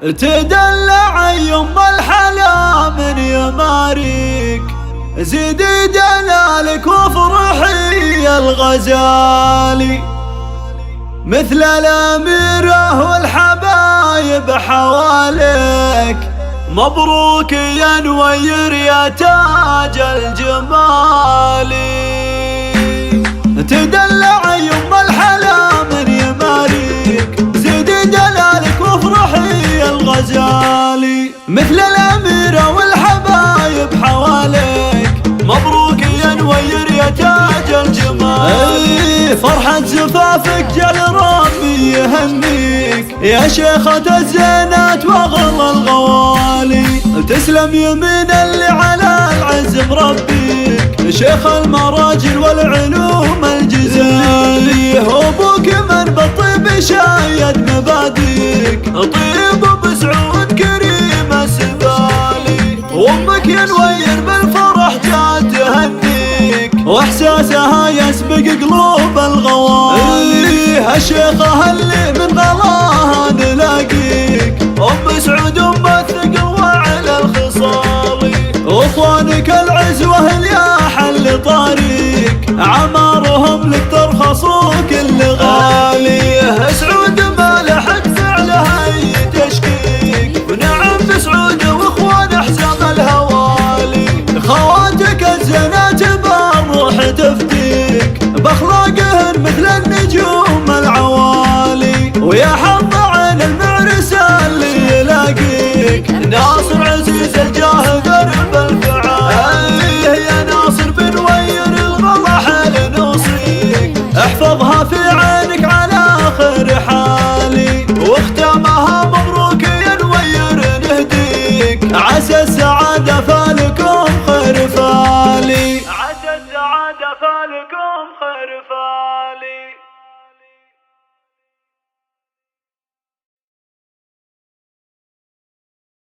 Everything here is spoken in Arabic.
تدلع يما الحلا من يماريك، زيدي دلالك وافرحي يا الغزالي، مثل الأميرة والحبايب حواليك. مبروك يا نوير يا تاج الجمال، تدلع يما الحلا من يماريك، زيدي دلالك وافرحي يا الغزالي، مثل الأميرة والحبايب حواليك. مبروك يا نوير يا تاج الجمال، فرحة زفافك جل ربي يهنيك يا شيخة الزينات واغلى الغوالي. تسلم يمين اللي على العز مربيك، شيخ المراجل والعلوم الجزالي. وابوك من بالطيب شايد مباديك، طيب بسعود كريم السبالي. وامك يا نوير بالفرح جات تهنيك، واحساسها يسبق قلوب الغوالي. الشيخة اللي من غلاها نلاقيك، ام سعود ام الثقل وعلى الخصالي. واخوانك العزوة اللي حل طريق، عمارهم لك ترخصوا كل غالي. سعود ما لحق فعلها اي تشكيك، ونعم بسعود واخوان حزام الهوالي. خواتك الزينات بالروح تفتيك، باخلاقهن مثل النجوم العوالي. ويا حظ عين المعرس اللي يلاقيك، ناصر عزيز الجاه درب الفعال. يا ناصر بن وير الغلا حال نوصيك، احفظها في عينك على خير حالي. واختامها مبروك يا نوير نهديك، عسى السعادة فالكم خير فالي، عسى السعادة فالكم خير فالي.